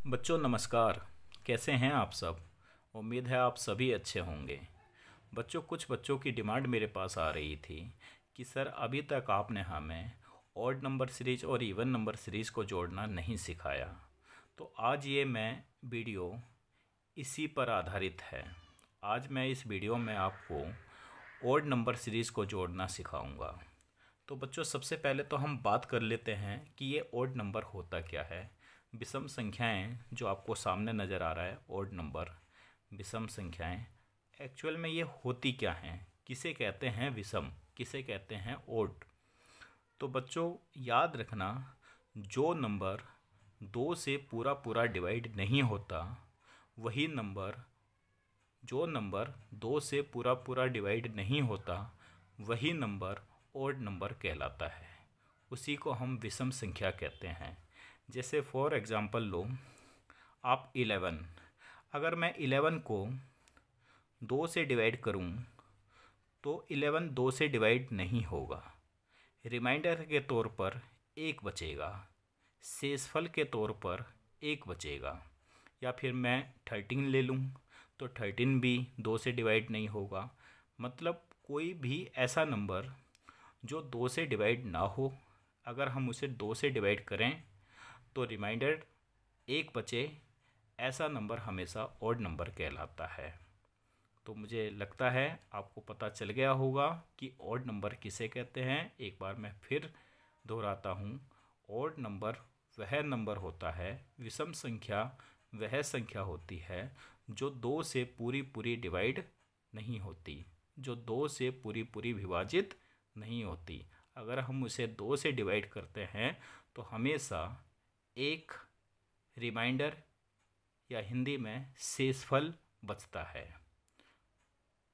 बच्चों नमस्कार। कैसे हैं आप सब। उम्मीद है आप सभी अच्छे होंगे। बच्चों, कुछ बच्चों की डिमांड मेरे पास आ रही थी कि सर अभी तक आपने हमें ऑड नंबर सीरीज और इवन नंबर सीरीज़ को जोड़ना नहीं सिखाया। तो आज ये मैं वीडियो इसी पर आधारित है। आज मैं इस वीडियो में आपको ऑड नंबर सीरीज़ को जोड़ना सिखाऊंगा। तो बच्चों, सबसे पहले तो हम बात कर लेते हैं कि ये ऑड नंबर होता क्या है। विषम संख्याएं जो आपको सामने नज़र आ रहा है, ऑड नंबर, विषम संख्याएं, एक्चुअल में ये होती क्या हैं, किसे कहते हैं विषम, किसे कहते हैं ऑड। तो बच्चों याद रखना, जो नंबर 2 से पूरा पूरा डिवाइड नहीं होता, वही नंबर, जो नंबर 2 से पूरा पूरा डिवाइड नहीं होता, वही नंबर ऑड नंबर कहलाता है। उसी को हम विषम संख्या कहते हैं। जैसे फॉर एग्ज़ाम्पल लो आप 11। अगर मैं 11 को 2 से डिवाइड करूं तो 11 2 से डिवाइड नहीं होगा। रिमाइंडर के तौर पर 1 बचेगा, शेषफल के तौर पर 1 बचेगा। या फिर मैं 13 ले लूं तो 13 भी 2 से डिवाइड नहीं होगा। मतलब कोई भी ऐसा नंबर जो 2 से डिवाइड ना हो, अगर हम उसे 2 से डिवाइड करें तो रिमाइंडर 1 बचे, ऐसा नंबर हमेशा ऑड नंबर कहलाता है। तो मुझे लगता है आपको पता चल गया होगा कि ऑड नंबर किसे कहते हैं। एक बार मैं फिर दोहराता हूँ, ऑड नंबर वह नंबर होता है, विषम संख्या वह संख्या होती है जो 2 से पूरी पूरी डिवाइड नहीं होती, जो 2 से पूरी पूरी विभाजित नहीं होती। अगर हम उसे 2 से डिवाइड करते हैं तो हमेशा एक रिमाइंडर या हिंदी में शेषफल बचता है।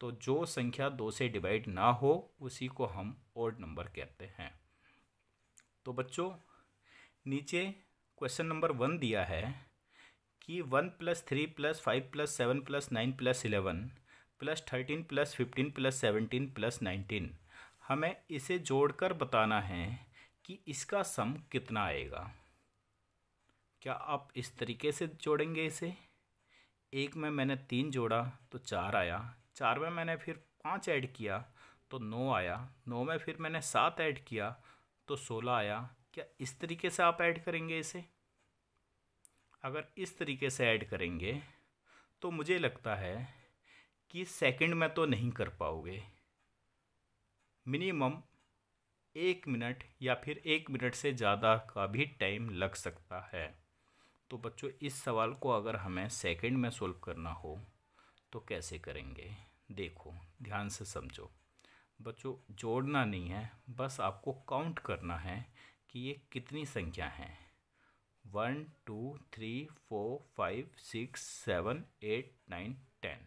तो जो संख्या 2 से डिवाइड ना हो उसी को हम ऑड नंबर कहते हैं। तो बच्चों नीचे क्वेश्चन नंबर 1 दिया है कि 1 + 3 + 5 + 7 + 9 + 11 + 13 + 15 + 17 + 19, हमें इसे जोड़कर बताना है कि इसका सम कितना आएगा। क्या आप इस तरीके से जोड़ेंगे इसे? एक में मैंने 3 जोड़ा तो 4 आया, 4 में मैंने फिर 5 ऐड किया तो 9 आया, 9 में फिर मैंने 7 ऐड किया तो 16 आया। क्या इस तरीके से आप ऐड करेंगे इसे? अगर इस तरीके से ऐड करेंगे तो मुझे लगता है कि सेकंड में तो नहीं कर पाओगे। मिनिमम 1 मिनट या फिर 1 मिनट से ज़्यादा का भी टाइम लग सकता है। तो बच्चों इस सवाल को अगर हमें सेकंड में सोल्व करना हो तो कैसे करेंगे? देखो ध्यान से समझो। बच्चों जोड़ना नहीं है, बस आपको काउंट करना है कि ये कितनी संख्या हैं। 1 2 3 4 5 6 7 8 9 10।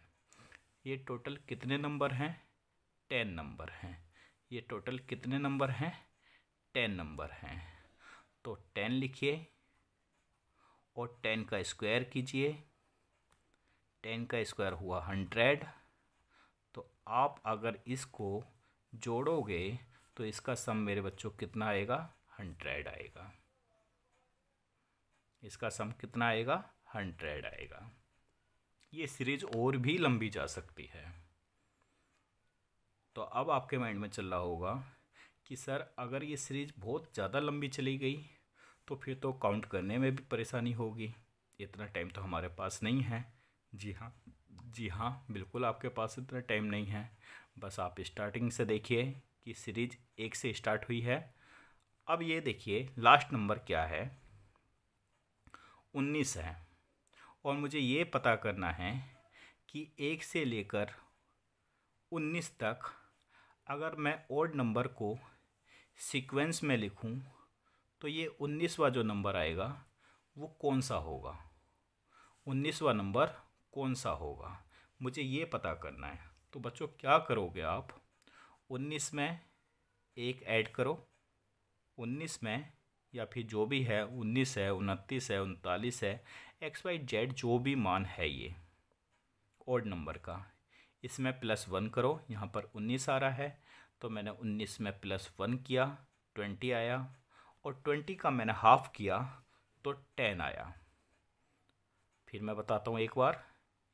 ये टोटल कितने नंबर हैं? 10 नंबर हैं। ये टोटल कितने नंबर हैं? 10 नंबर हैं। तो 10 लिखिए और 10 का स्क्वायर कीजिए। 10 का स्क्वायर हुआ 100। तो आप अगर इसको जोड़ोगे तो इसका सम मेरे बच्चों कितना आएगा? 100 आएगा। इसका सम कितना आएगा? 100 आएगा। ये सीरीज और भी लंबी जा सकती है। तो अब आपके माइंड में चल रहा होगा कि सर अगर ये सीरीज बहुत ज़्यादा लंबी चली गई तो फिर तो काउंट करने में भी परेशानी होगी। इतना टाइम तो हमारे पास नहीं है। जी हाँ, जी हाँ, बिल्कुल आपके पास इतना टाइम नहीं है। बस आप स्टार्टिंग से देखिए कि सीरीज 1 से स्टार्ट हुई है। अब ये देखिए लास्ट नंबर क्या है? 19 है। और मुझे ये पता करना है कि 1 से लेकर 19 तक अगर मैं ऑड नंबर को सीक्वेंस में लिखूं तो ये 19वां जो नंबर आएगा वो कौन सा होगा? 19वां नंबर कौन सा होगा, मुझे ये पता करना है। तो बच्चों क्या करोगे आप? 19 में 1 ऐड करो, 19 में या फिर जो भी है, 19 है, 29 है, 39 है, XYZ जो भी मान है ये ऑड नंबर का, इसमें +1 करो। यहाँ पर 19 आ रहा है तो मैंने 19 में +1 किया, 20 आया। और 20 का मैंने हाफ किया तो 10 आया। फिर मैं बताता हूँ एक बार।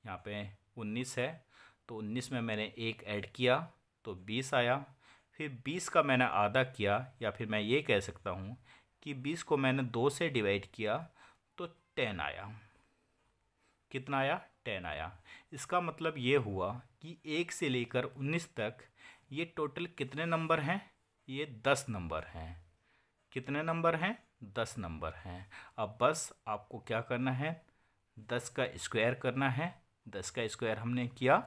यहाँ पे 19 है, तो 19 में मैंने एक ऐड किया तो 20 आया। फिर 20 का मैंने आधा किया, या फिर मैं ये कह सकता हूँ कि 20 को मैंने 2 से डिवाइड किया तो 10 आया। कितना आया? 10 आया। इसका मतलब ये हुआ कि 1 से लेकर 19 तक ये टोटल कितने नंबर हैं? ये 10 नंबर हैं। कितने नंबर हैं? 10 नंबर हैं। अब बस आपको क्या करना है? 10 का स्क्वायर करना है। 10 का स्क्वायर हमने किया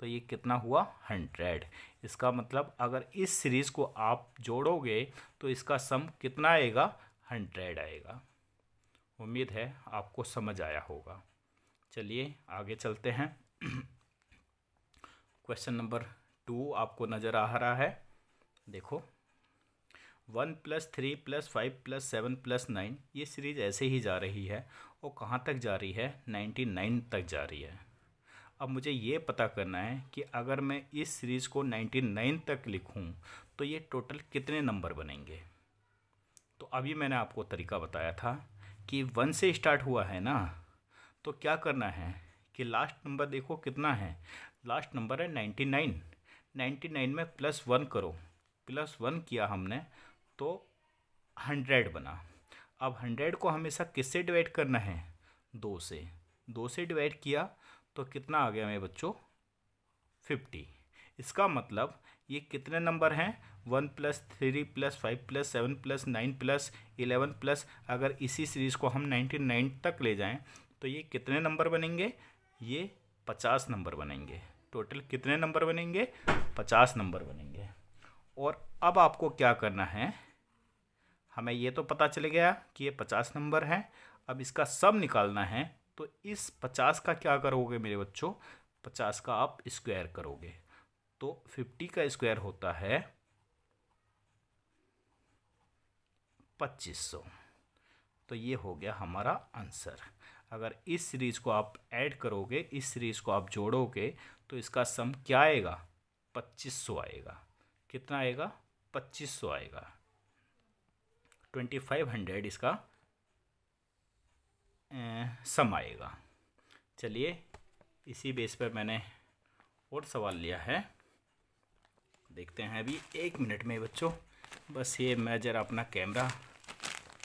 तो ये कितना हुआ? 100। इसका मतलब अगर इस सीरीज़ को आप जोड़ोगे तो इसका सम कितना आएगा? 100 आएगा। उम्मीद है आपको समझ आया होगा। चलिए आगे चलते हैं। क्वेश्चन नंबर 2 आपको नज़र आ रहा है। देखो, 1 + 3 + 5 + 7 + 9, ये सीरीज़ ऐसे ही जा रही है और कहाँ तक जा रही है? 99 तक जा रही है। अब मुझे ये पता करना है कि अगर मैं इस सीरीज़ को 99 तक लिखूं तो ये टोटल कितने नंबर बनेंगे। तो अभी मैंने आपको तरीका बताया था कि 1 से स्टार्ट हुआ है ना, तो क्या करना है कि लास्ट नंबर देखो कितना है। लास्ट नंबर है 99। 99 में +1 करो। +1 किया हमने तो 100 बना। अब 100 को हमेशा किससे डिवाइड करना है? 2 से। 2 से डिवाइड किया तो कितना आ गया मेरे बच्चों? 50। इसका मतलब ये कितने नंबर हैं? 1 + 3 + 5 + 7 + 9 + 11 प्लस, अगर इसी सीरीज़ को हम 99 तक ले जाएं तो ये कितने नंबर बनेंगे? ये 50 नंबर बनेंगे। टोटल कितने नंबर बनेंगे? 50 नंबर बनेंगे। और अब आपको क्या करना है? हमें ये तो पता चल गया कि ये 50 नंबर है। अब इसका सम निकालना है, तो इस 50 का क्या करोगे मेरे बच्चों? 50 का आप स्क्वायर करोगे तो 50 का स्क्वायर होता है 2500। तो ये हो गया हमारा आंसर। अगर इस सीरीज़ को आप ऐड करोगे, इस सीरीज़ को आप जोड़ोगे तो इसका सम क्या आएगा? 2500 आएगा। कितना आएगा? 2500 आएगा। 2500 इसका सम आएगा। चलिए, इसी बेस पर मैंने और सवाल लिया है, देखते हैं अभी। 1 मिनट में बच्चों, बस ये मैं ज़रा अपना कैमरा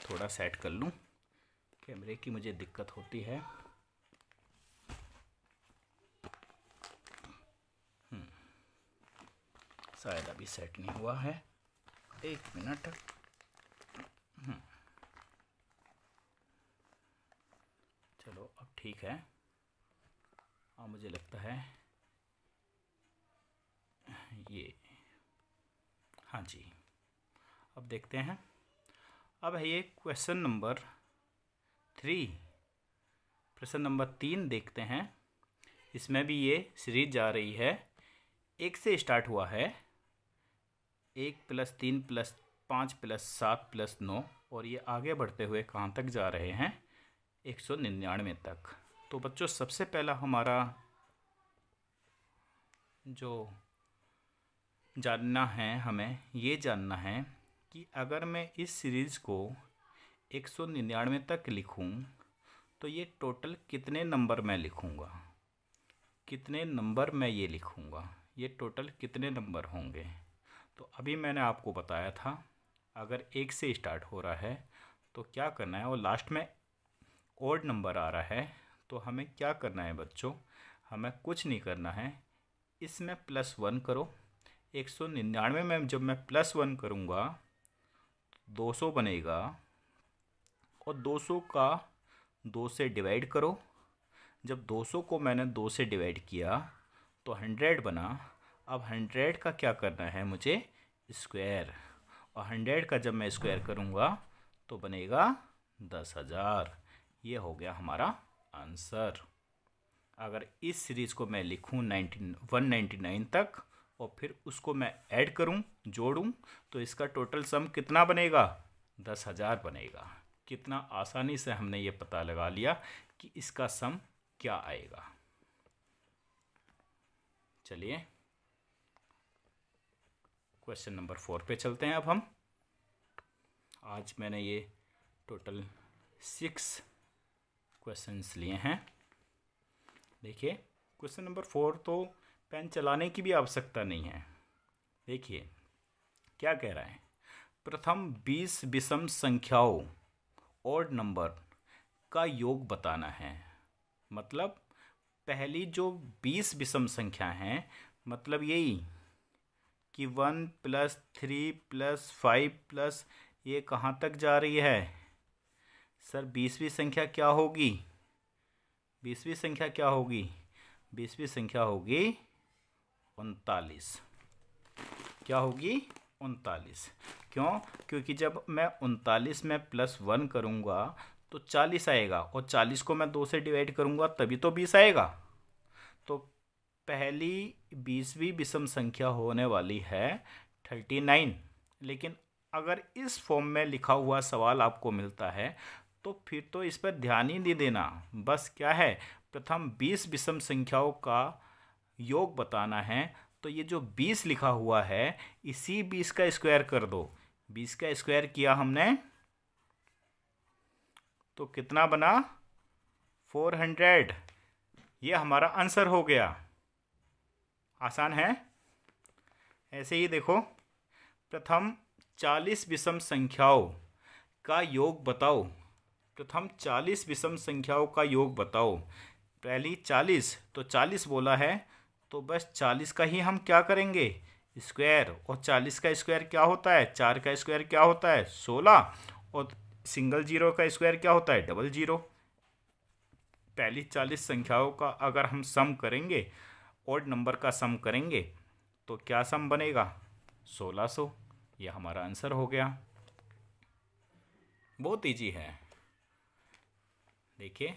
थोड़ा सेट कर लूँ। कैमरे की मुझे दिक्कत होती है। शायद अभी सेट नहीं हुआ है। 1 मिनट। चलो अब ठीक है। हाँ, मुझे लगता है ये, हाँ जी, अब देखते हैं। अब है ये क्वेश्चन नंबर 3। प्रश्न नंबर 3 देखते हैं। इसमें भी ये सीरीज जा रही है। 1 से स्टार्ट हुआ है। 1 + 3 + 5 + 7 + 9, और ये आगे बढ़ते हुए कहाँ तक जा रहे हैं? 199 तक। तो बच्चों, सबसे पहला हमारा जो जानना है, हमें ये जानना है कि अगर मैं इस सीरीज़ को 199 तक लिखूं तो ये टोटल कितने नंबर मैं लिखूंगा? कितने नंबर मैं ये लिखूंगा? ये टोटल कितने नंबर होंगे? तो अभी मैंने आपको बताया था, अगर 1 से स्टार्ट हो रहा है तो क्या करना है, और लास्ट में ओड नंबर आ रहा है, तो हमें क्या करना है बच्चों? हमें कुछ नहीं करना है, इसमें +1 करो। 199 में जब मैं +1 करूँगा 200 बनेगा, और 200 का 2 से डिवाइड करो। जब 200 को मैंने 2 से डिवाइड किया तो 100 बना। अब 100 का क्या करना है मुझे? स्क्वायर। और 100 का जब मैं स्क्वायर करूँगा तो बनेगा 10,000। ये हो गया हमारा आंसर। अगर इस सीरीज़ को मैं लिखूँ 199 तक और फिर उसको मैं ऐड करूँ, जोड़ूँ, तो इसका टोटल सम कितना बनेगा? 10,000 बनेगा। कितना आसानी से हमने ये पता लगा लिया कि इसका सम क्या आएगा। चलिए क्वेश्चन नंबर 4 पे चलते हैं अब हम। आज मैंने ये टोटल 6 क्वेश्चंस लिए हैं। देखिए क्वेश्चन नंबर 4 तो पेन चलाने की भी आवश्यकता नहीं है। देखिए क्या कह रहा है, प्रथम 20 विषम संख्याओं ऑड नंबर का योग बताना है। मतलब पहली जो 20 विषम संख्या हैं, मतलब यही कि 1 + 3 + 5 प्लस ये कहाँ तक जा रही है सर? 20वीं संख्या क्या होगी? 20वीं संख्या क्या होगी? 20वीं संख्या होगी 39। क्या होगी? 39। क्यों? क्योंकि जब मैं 39 में +1 करूँगा तो 40 आएगा, और 40 को मैं 2 से डिवाइड करूँगा तभी तो 20 आएगा। तो पहली 20वीं विषम संख्या होने वाली है 39। लेकिन अगर इस फॉर्म में लिखा हुआ सवाल आपको मिलता है तो फिर तो इस पर ध्यान ही नहीं देना। बस क्या है, प्रथम 20 विषम संख्याओं का योग बताना है। तो ये जो 20 लिखा हुआ है इसी 20 का स्क्वायर कर दो। 20 का स्क्वायर किया हमने तो कितना बना? 400। ये हमारा आंसर हो गया। आसान है। ऐसे ही देखो, प्रथम 40 विषम संख्याओं का योग बताओ। प्रथम 40 विषम संख्याओं का योग बताओ। पहली 40, तो 40 बोला है तो बस 40 का ही हम क्या करेंगे? स्क्वायर। और 40 का स्क्वायर क्या होता है? 4 का स्क्वायर क्या होता है? 16। और सिंगल जीरो का स्क्वायर क्या होता है? Double zero. पहली 40 संख्याओं का अगर हम सम करेंगे, ऑड नंबर का सम करेंगे, तो क्या सम बनेगा? 1600। यह हमारा आंसर हो गया। बहुत इजी है। देखिए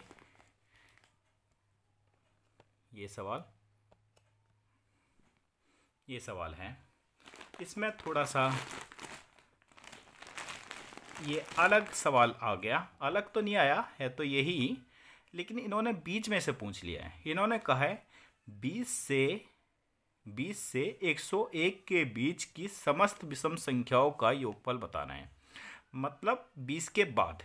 ये सवाल है। इसमें थोड़ा सा ये अलग सवाल आ गया। अलग तो नहीं आया है, तो यही, लेकिन इन्होंने बीच में से पूछ लिया है। इन्होंने कहा है 20 से 101 के बीच की समस्त विषम संख्याओं का योगफल बताना है। मतलब 20 के बाद।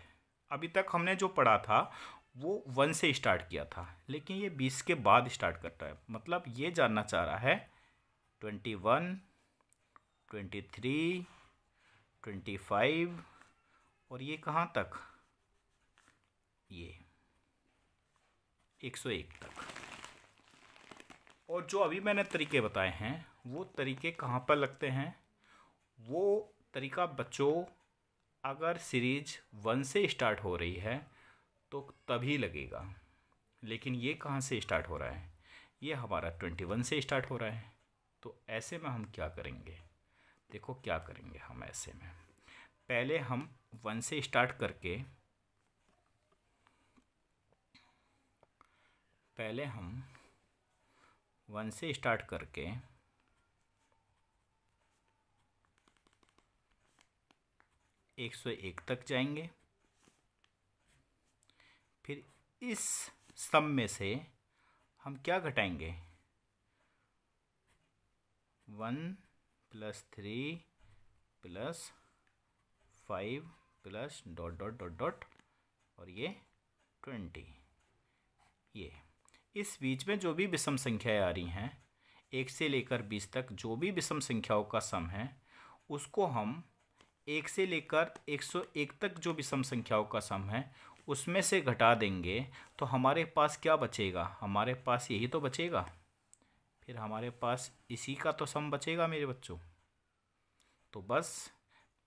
अभी तक हमने जो पढ़ा था वो 1 से स्टार्ट किया था, लेकिन ये 20 के बाद स्टार्ट करता है। मतलब ये जानना चाह रहा है 21, 23, 25 और ये कहाँ तक? ये 101 तक। और जो अभी मैंने तरीके बताए हैं वो तरीके कहाँ पर लगते हैं? वो तरीका बच्चों अगर सीरीज 1 से स्टार्ट हो रही है तो तभी लगेगा। लेकिन ये कहाँ से स्टार्ट हो रहा है? ये हमारा 21 से स्टार्ट हो रहा है। तो ऐसे में हम क्या करेंगे? देखो क्या करेंगे हम ऐसे में। पहले हम 1 से स्टार्ट करके पहले हम 1 से स्टार्ट करके 101 तक जाएंगे। फिर इस सम में से हम क्या घटाएंगे? 1 + 3 + 5 प्लस ... और ये 20। ये इस बीच में जो भी विषम संख्याएं आ रही हैं 1 से लेकर 20 तक, जो भी विषम संख्याओं का सम है उसको हम 1 से लेकर 101 तक जो विषम संख्याओं का सम है उसमें से घटा देंगे। तो हमारे पास क्या बचेगा? हमारे पास यही तो बचेगा। फिर हमारे पास इसी का तो सम बचेगा मेरे बच्चों। तो बस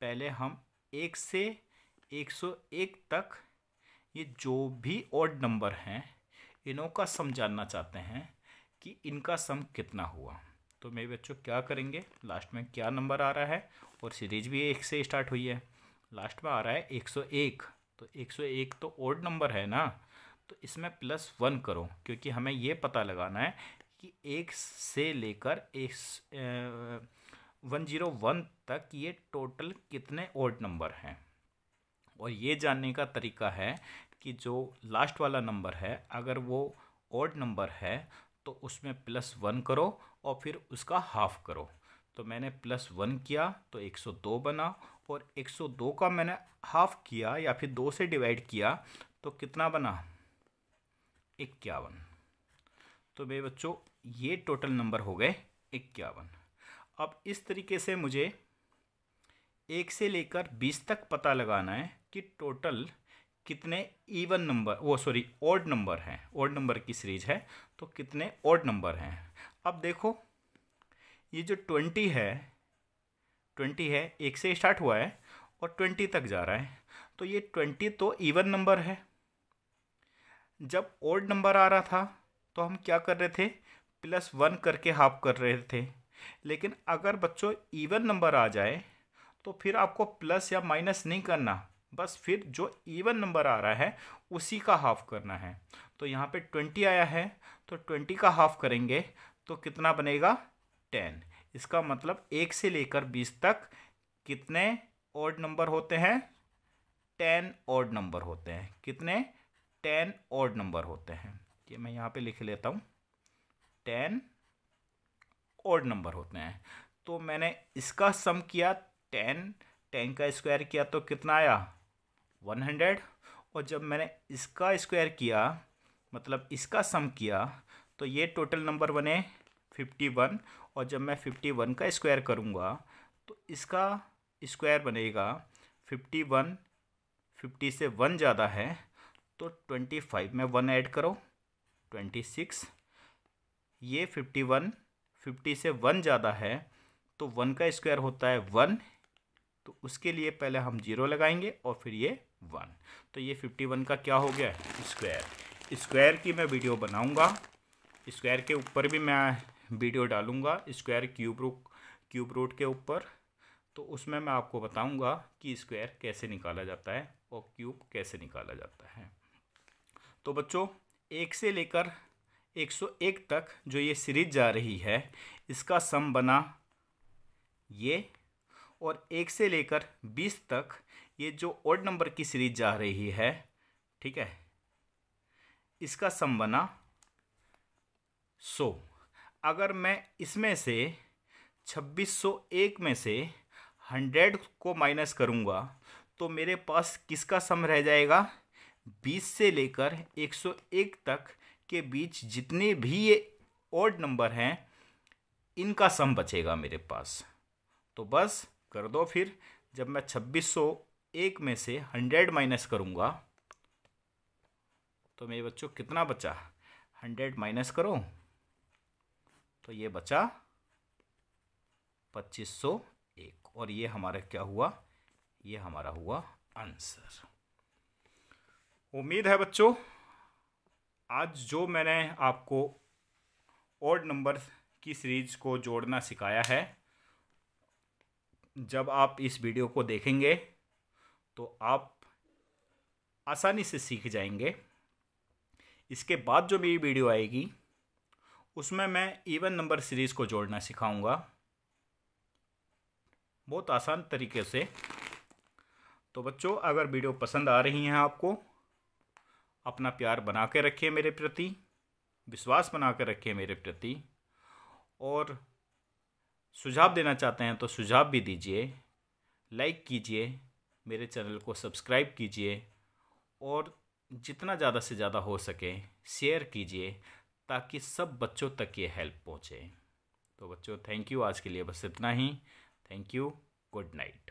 पहले हम 1 से 101 तक ये जो भी ऑड नंबर हैं इनों का सम जानना चाहते हैं कि इनका सम कितना हुआ। तो मेरे बच्चों क्या करेंगे? लास्ट में क्या नंबर आ रहा है? और सीरीज भी 1 से स्टार्ट हुई है, लास्ट में आ रहा है 101। तो 101 तो ऑड नंबर है ना, तो इसमें +1 करो, क्योंकि हमें ये पता लगाना है कि 1 से लेकर 101 तक ये टोटल कितने ऑड नंबर हैं। और ये जानने का तरीका है कि जो लास्ट वाला नंबर है अगर वो ऑड नंबर है तो उसमें +1 करो और फिर उसका हाफ करो। तो मैंने +1 किया तो 102 बना, और 102 का मैंने हाफ किया या फिर 2 से डिवाइड किया तो कितना बना? 51। तो मेरे बच्चों ये टोटल नंबर हो गए 51। अब इस तरीके से मुझे 1 से लेकर 20 तक पता लगाना है कि टोटल कितने इवन नंबर ऑड नंबर हैं। ऑड नंबर की सीरीज है तो कितने ऑड नंबर हैं। अब देखो ये जो 20 है 1 से स्टार्ट हुआ है और 20 तक जा रहा है, तो ये 20 तो इवन नंबर है। जब ऑड नंबर आ रहा था तो हम क्या कर रहे थे, +1 करके हाफ कर रहे थे। लेकिन अगर बच्चों इवन नंबर आ जाए तो फिर आपको प्लस या माइनस नहीं करना, बस फिर जो इवन नंबर आ रहा है उसी का हाफ करना है। तो यहाँ पे 20 आया है तो 20 का हाफ करेंगे तो कितना बनेगा, 10। इसका मतलब 1 से लेकर 20 तक कितने ऑड नंबर होते हैं, 10 ऑड नंबर होते हैं। कितने, 10 ऑड नंबर होते हैं। ये मैं यहाँ पे लिख लेता हूँ, 10 ऑड नंबर होते हैं। तो मैंने इसका सम किया 10 का स्क्वायर किया तो कितना आया, 100। और जब मैंने इसका स्क्वायर किया मतलब इसका सम किया तो ये टोटल नंबर बने 51। और जब मैं 51 का स्क्वायर करूँगा तो इसका स्क्वायर बनेगा 51। 50 से 1 ज़्यादा है तो 25 में 1 ऐड करो 26। ये 51 50 से 1 ज़्यादा है तो 1 का स्क्वायर होता है 1, तो उसके लिए पहले हम 0 लगाएंगे और फिर ये 1। तो ये 51 का क्या हो गया, स्क्वायर। स्क्वायर की मैं वीडियो बनाऊंगा, स्क्वायर के ऊपर भी मैं वीडियो डालूंगा, स्क्वायर क्यूब रूट के ऊपर। तो उसमें मैं आपको बताऊंगा कि स्क्वायर कैसे निकाला जाता है और क्यूब कैसे निकाला जाता है। तो बच्चों 1 से लेकर 101 तक जो ये सीरीज जा रही है इसका सम बना ये, और 1 से लेकर 20 तक ये जो ऑड नंबर की सीरीज जा रही है, ठीक है, इसका सम बना 100। अगर मैं इसमें से 2601 में से 100 को माइनस करूंगा तो मेरे पास किसका सम रह जाएगा, 20 से लेकर 101 तक के बीच जितने भी ये ऑड नंबर हैं इनका सम बचेगा मेरे पास। तो बस कर दो फिर, जब मैं 2601 में से 100 माइनस करूंगा तो मेरे बच्चों कितना बचा, 100 माइनस करो तो ये बचा 2501। और ये हमारा क्या हुआ, ये हमारा हुआ आंसर। उम्मीद है बच्चों आज जो मैंने आपको ऑड नंबर की सीरीज को जोड़ना सिखाया है, जब आप इस वीडियो को देखेंगे तो आप आसानी से सीख जाएंगे। इसके बाद जो मेरी वीडियो आएगी उसमें मैं इवन नंबर सीरीज़ को जोड़ना सिखाऊंगा बहुत आसान तरीके से। तो बच्चों अगर वीडियो पसंद आ रही हैं आपको, अपना प्यार बना के रखिए मेरे प्रति, विश्वास बना के रखिए मेरे प्रति, और सुझाव देना चाहते हैं तो सुझाव भी दीजिए, लाइक कीजिए, मेरे चैनल को सब्सक्राइब कीजिए और जितना ज़्यादा से ज़्यादा हो सके शेयर कीजिए ताकि सब बच्चों तक ये हेल्प पहुँचे। तो बच्चों थैंक यू, आज के लिए बस इतना ही। Thank you, good night.